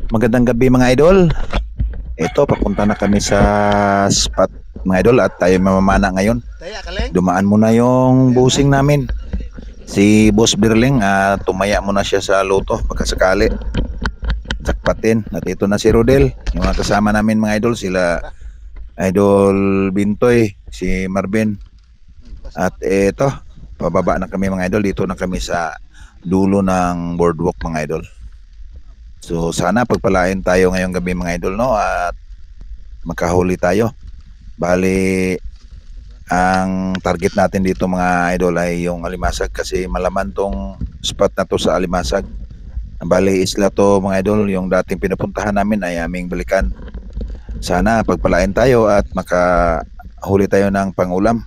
Magandang gabi mga idol. Ito, papunta na kami sa spot mga idol at tayo mamamana ngayon. Dumaan muna yung busing namin. Si Boss Birling, tumaya muna siya sa luto pagkasakali. Sakpatin. At ito na si Rodel. Yung mga kasama namin mga idol, sila Idol Bintoy, si Marvin. At ito, pababa na kami mga idol. Dito na kami sa dulo ng boardwalk mga idol. So sana pagpalain tayo ngayong gabi mga idol, no, at makahuli tayo. Bali ang target natin dito mga idol ay yung Alimasag kasi malaman tong spot na to sa Alimasag. Bali isla to mga idol, yung dating pinupuntahan namin ay aming balikan. Sana pagpalain tayo at makahuli tayo ng pangulam.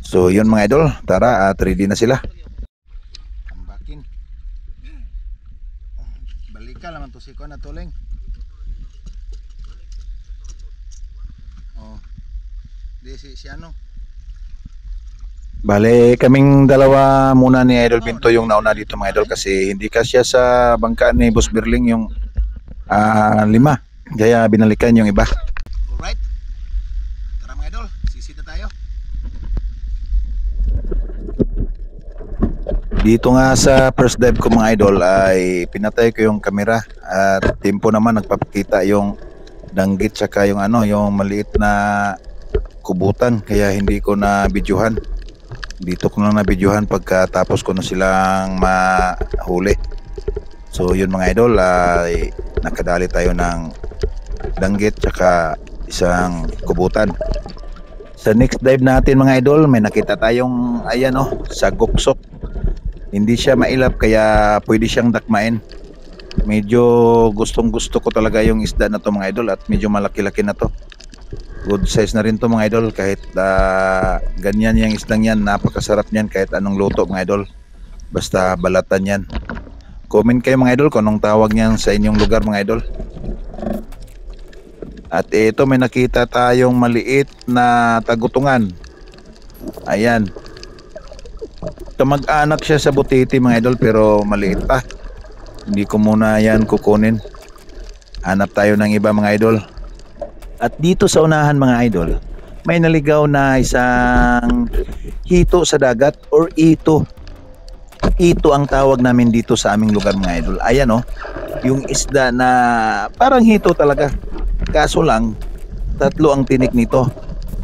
So yun mga idol, tara at ready na sila. Ambakin. Balikan naman to si Kuan na tuling. Oh. Di si ano. Bale, kaming dalawa muna ni Idol Pinto yung nauna dito mga idol kasi hindi kasya sa bangka ni Boss Birling yung 5. Kaya binalikan yung iba. Alright. Tara mga idol, sisita tayo. Dito nga sa first dive ko mga idol ay pinatay ko yung camera at tempo naman nagpapakita yung danggit saka yung yung maliit na kubutan kaya hindi ko na videohan. Dito ko lang na videohan pagkatapos ko na silang mahuli. So yun mga idol ay nakadali tayo ng danggit saka isang kubutan. Sa next dive natin mga idol may nakita tayong sagoksok. Hindi siya mailap kaya pwede siyang dakmain. Medyo gustong gusto ko talaga yung isda na to mga idol at medyo malaki-laki na to. Good size na rin to mga idol kahit ganyan yung isdang yan. Napakasarap niyan kahit anong luto mga idol. Basta balatan yan. Comment kayo mga idol kung anong tawag niyan sa inyong lugar mga idol. At ito may nakita tayong maliit na tagutungan. Ayan. Kamag-anak siya sa butiti mga idol pero maliit pa. Hindi ko muna yan kukunin. Hanap tayo ng iba mga idol. At dito sa unahan mga idol, may naligaw na isang hito sa dagat or ito. Ito ang tawag namin dito sa aming lugar mga idol. Ayan yung isda na parang hito talaga. Kaso lang, 3 ang tinik nito.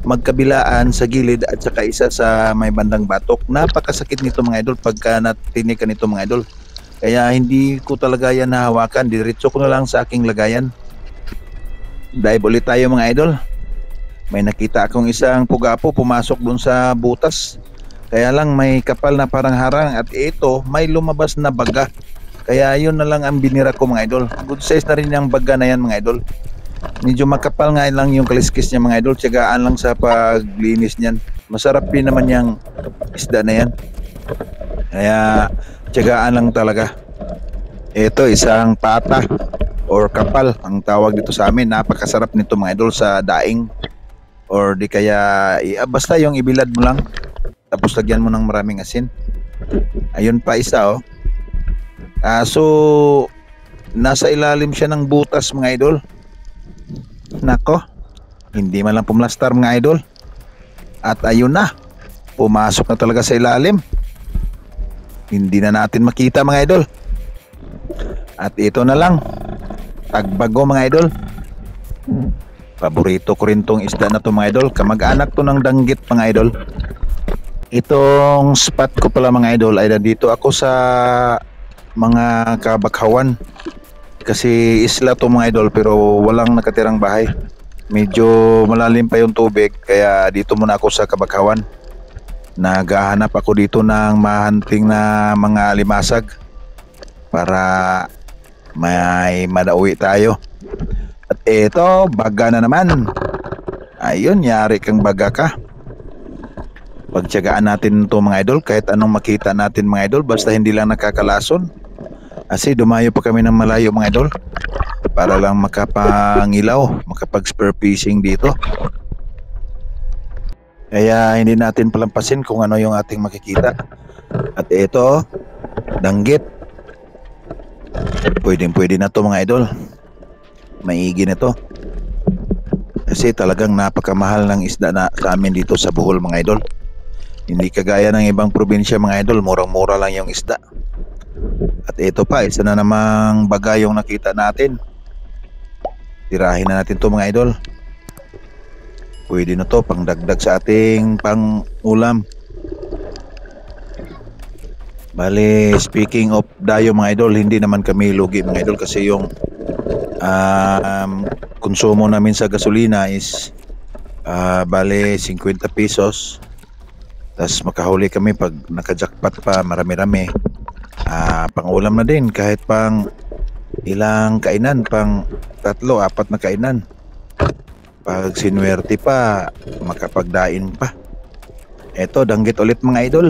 Magkabilaan sa gilid at saka isa sa may bandang batok. Napakasakit nito mga idol pagka natinikan nito mga idol. Kaya hindi ko talaga yan nahawakan. Diretso ko na lang sa aking lagayan. Dive ulit tayo mga idol. May nakita akong isang pugapo pumasok dun sa butas. Kaya lang may kapal na parang harang at ito may lumabas na baga. Kaya yun na lang ang binira ko mga idol. Good size na rin yung baga na yan mga idol. Medyo makapal nga lang yung kaliskis niya mga idol. Tiyagaan lang sa paglinis niyan. Masarap din naman yung isda na yan. Kaya tiyagaan lang talaga. Ito isang pata or kapal ang tawag dito sa amin. Napakasarap nito mga idol sa daing. Or di kaya basta yung ibilad mo lang. Tapos lagyan mo ng maraming asin. Ayun pa isa so nasa ilalim siya ng butas mga idol. Nako, hindi man lang pumlastar mga idol. At ayun na, pumasok na talaga sa ilalim. Hindi na natin makita mga idol. At ito na lang, tagbago mga idol. Paborito ko rin tong isda na to mga idol. Kamag-anak to ng danggit mga idol. Itong spot ko pala mga idol ay dito ako sa mga kabakhawan. Kasi isla to mga idol pero walang nakatirang bahay. Medyo malalim pa yung tubig kaya dito muna ako sa kabakhawan. Naghahanap ako dito ng mahanting na mga alimasag para may madauwi tayo. At eto, baga na naman. Ayun, yari kang baga ka. Pagtiyagaan natin to mga idol kahit anong makita natin mga idol basta hindi lang nakakalason. Kasi dumayo pa kami ng malayo mga idol para lang makapangilaw, makapag-spear fishing dito. Kaya hindi natin palampasin kung ano yung ating makikita. At ito, danggit. Pwedeng pwede na to mga idol. maigi nito. Kasi talagang napakamahal ng isda na sa amin dito sa Bohol mga idol. Hindi kagaya ng ibang probinsya mga idol, murang-mura lang yung isda. At ito pa, isa na namang baga yung nakita natin. Tirahin na natin to mga idol. Pwede na to pang dagdag sa ating pang ulam. Bale, speaking of dayo mga idol, hindi naman kami lugi mga idol kasi yung konsumo namin sa gasolina is bale 50 pesos. Tapos makahuli kami pag naka-jackpot pa marami-rami. Pang ulam na din kahit pang ilang kainan, pang 3-4 na kainan. Pag sinuwerte pa, makapagdain pa. Eto, danggit ulit mga idol.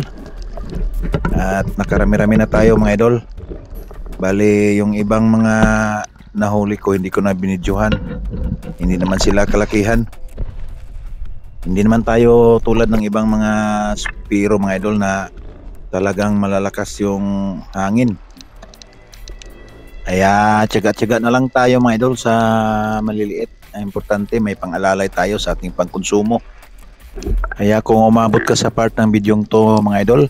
At nakarami-rami na tayo mga idol. Bali, yung ibang mga nahuli ko hindi ko na binidyohan. Hindi naman sila kalakihan. Hindi naman tayo tulad ng ibang mga spiro mga idol na talagang malalakas yung hangin. Kaya tiyaga-tiyaga na lang tayo mga idol sa maliliit. Importante may pang-alalay tayo sa ating pangkonsumo. Kaya kung umabot ka sa part ng bidyong to mga idol,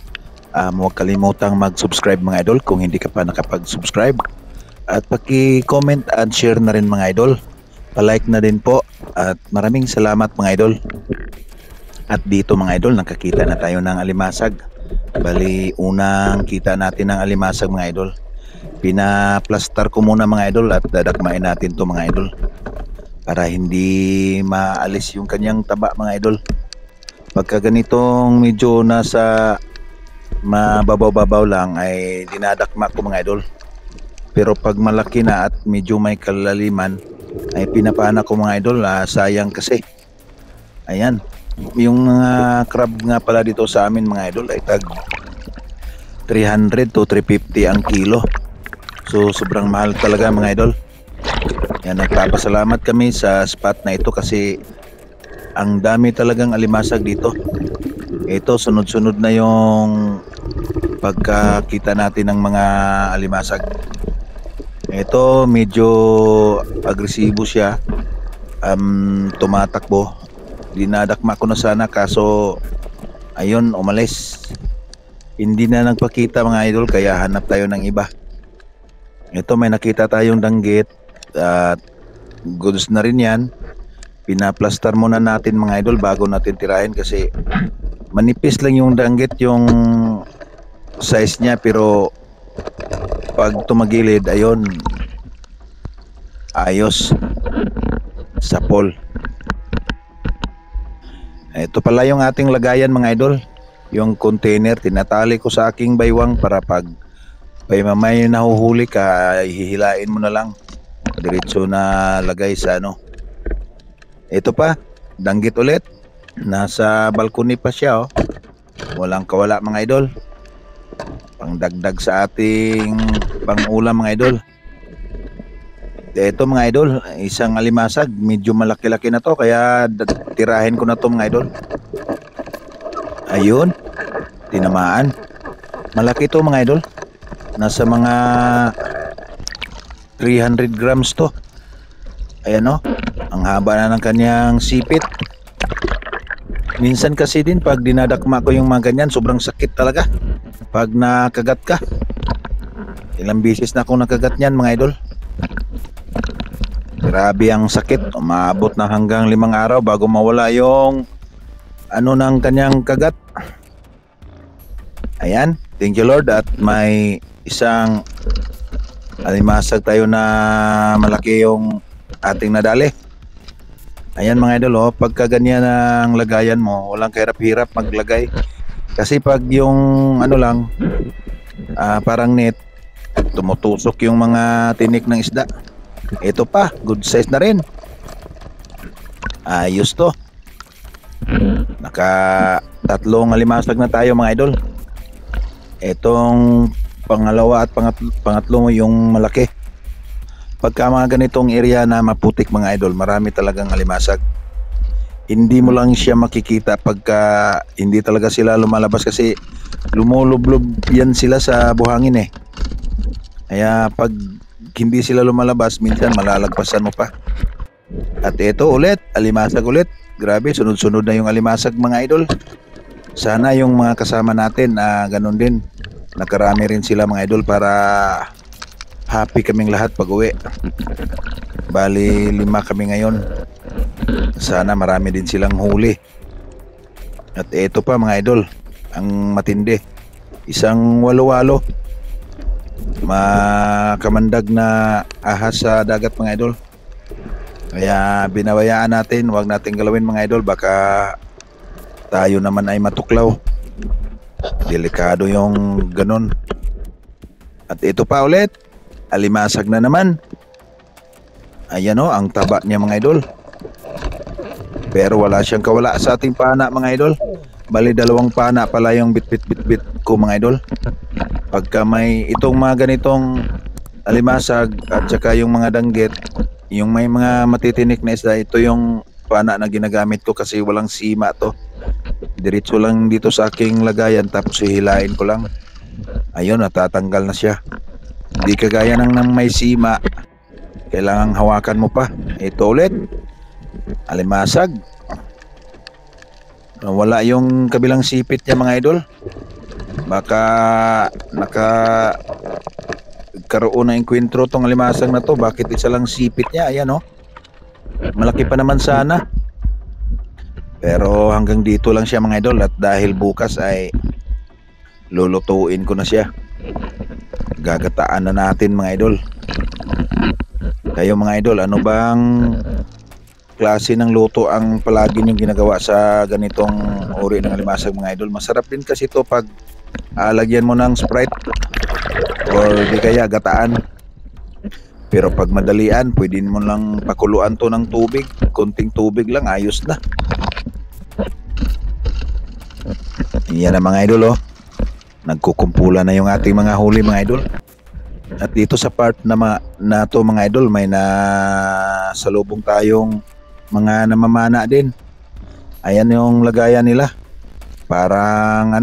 huwag kalimutang mag-subscribe mga idol kung hindi ka pa nakapag-subscribe. At paki-comment and share na rin mga idol. Pa-like na din po at maraming salamat mga idol. At dito mga idol, nakakita na tayo ng alimasag. Bali, unang kita natin ng alimasag mga idol. Pinaplastar ko muna mga idol at dadakmain natin to mga idol. Para hindi maalis yung kanyang taba mga idol. Pagka ganitong medyo nasa mababaw-babaw lang ay dinadakma ko mga idol. Pero pag malaki na at medyo may kalaliman ay pinapana ko mga idol, sayang kasi. Ayan, yung crab nga pala dito sa amin mga idol ay tag 300 to 350 ang kilo. So sobrang mahal talaga mga idol. Yan, nagpapasalamat kami sa spot na ito kasi ang dami talagang alimasag dito. Ito sunod-sunod na yung pagkakita natin ng mga alimasag. Ito medyo agresibo siya, tumatakbo. Dinadakma ko na sana kaso ayun, umalis. Hindi na nagpakita mga idol kaya hanap tayo ng iba. Ito may nakita tayong danggit at goods na rin yan. Pinaplastar muna natin mga idol bago natin tirahin kasi manipis lang yung danggit yung size niya pero pag tumagilid ayun ayos sa pole. Ito pala yung ating lagayan mga idol, yung container tinatali ko sa aking baywang para pag mamaya nahuhuli ka hihilain mo na lang diretso na lagay sa ano. Ito pa, danggit ulit, nasa balkoni pa siya oh. Walang kawala mga idol, pangdagdag sa ating pangulam mga idol. Ito mga idol, isang alimasag, medyo malaki-laki na to kaya tirahin ko na to mga idol. Ayun, tinamaan. Malaki to mga idol, nasa mga 300 grams to. Ayan o, ang haba na ng kanyang sipit. Minsan kasi din pag dinadakma ko yung mga ganyan, sobrang sakit talaga pag nakagat ka. Ilang beses na akong nakagat niyan mga idol. Grabe ang sakit, umabot na hanggang 5 araw bago mawala yung ano ng kanyang kagat. Ayan, thank you Lord at may isang alimasag tayo na malaki yung ating nadali. Ayan mga idol, pagka ganyan ang lagayan mo, walang kahirap-hirap maglagay. Kasi pag yung ano lang, parang net, tumutusok yung mga tinik ng isda. Ito pa, good size na rin. Ayos to. Naka 3 alimasag na tayo mga idol. Itong pangalawa at pangatlo yung malaki. Pagka mga ganitong area na maputik mga idol, marami talagang alimasag. Hindi mo lang siya makikita pagka hindi talaga sila lumalabas kasi lumulublob yan sila sa buhangin eh. Kaya pag hindi sila lumalabas, minsan malalagpasan mo pa. At ito ulit, alimasag ulit. Grabe, sunod-sunod na yung alimasag mga idol. Sana yung mga kasama natin ganun din. Nakarami rin sila mga idol para happy kaming lahat pag uwi. Bali 5 kami ngayon. Sana marami din silang huli. At ito pa mga idol, ang matindi. Isang walo-walo. Makamandag na ahas sa dagat mga idol. Kaya binabayaan natin, huwag natin galawin mga idol, baka tayo naman ay matuklaw. Delikado yung ganun. At ito pa ulit, alimasag na naman. Ayan o, ang taba niya mga idol. Pero wala siyang kawala sa ating pana mga idol. Bali 2 pana pala yung bit ko mga idol. Pagka may itong mga ganitong alimasag at saka yung mga danggit, yung may mga matitinik na isda, ito yung pana na ginagamit ko kasi walang sima to. Diretso lang dito sa aking lagayan tapos hihilain ko lang. Ayun, natatanggal na siya. Hindi kagaya ng may sima, kailangang hawakan mo pa. Ito ulit, alimasag. Wala yung kabilang sipit niya mga idol. Baka karoon ng enkwentro tong alimasag na to. Bakit isa lang sipit niya? Ayan o, malaki pa naman sana. Pero hanggang dito lang siya mga idol. At dahil bukas ay lulutuin ko na siya. Gagataan na natin mga idol. Kayo mga idol, ano bang klase ng luto ang palagi niyong ginagawa sa ganitong uri ng alimasag mga idol? Masarap din kasi ito pag lagyan mo ng Sprite or di kaya gataan. Pero pag madalian, pwede mo lang pakuluan to ng tubig. Konting tubig lang, ayos na. Yan na mga idol oh. Nagkukumpulan na yung ating mga huli mga idol. At dito sa part na to mga idol, may nasalubong tayong mga namamana din. Ayan yung lagayan nila. Parang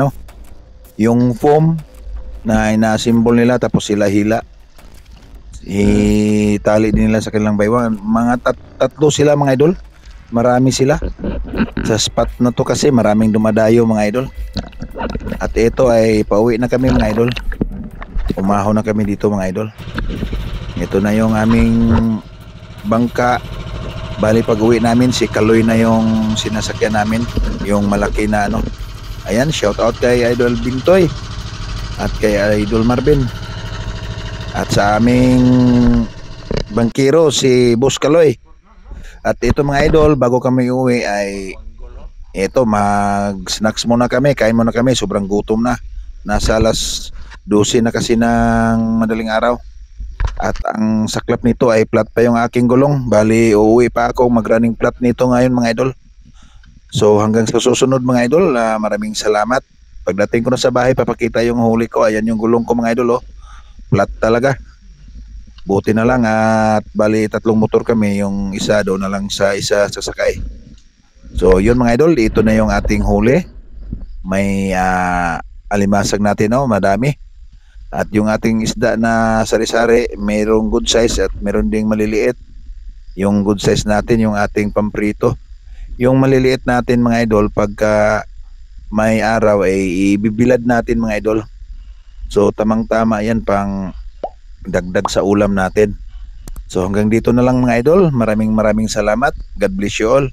yung foam na inasimbol nila tapos sila hila. Itali din nila sa kanilang baywang. Mga tatlo sila mga idol. Marami sila. Sa spot na to kasi maraming dumadayo mga idol. At ito ay pauwi na kami mga idol. Umahon na kami dito mga idol. Ito na yung aming bangka. Bali pag uwi namin si Kaloy na yung sinasakyan namin. Yung malaki na Ayan, shout out kay Idol Bintoy at kay Idol Marvin. At sa aming bangkero si Boss Kaloy. At ito mga idol, bago kami uwi ay ito, mag-snacks muna kami, kain muna kami, sobrang gutom na. Nasa alas 12 na kasi ng madaling araw. At ang saklap nito ay flat pa yung aking gulong. Bali, uuwi pa ako mag-running flat nito ngayon mga idol. So hanggang sa susunod mga idol, maraming salamat. Pagdating ko na sa bahay, papakita yung huli ko. Ayan yung gulong ko mga idol oh. Flat talaga. Buti na lang at bali 3 motor kami, yung isa doon na lang sa isa sasakay. So yun mga idol, ito na yung ating huli. May alimasag natin madami. At yung ating isda na sari-sari, mayroong good size at mayroon ding maliliit. Yung good size natin, yung ating pamprito. Yung maliliit natin mga idol, pagka may araw ay ibibilad natin mga idol. So tamang-tama yan pang dagdag sa ulam natin. So hanggang dito na lang mga idol. Maraming salamat. God bless you all.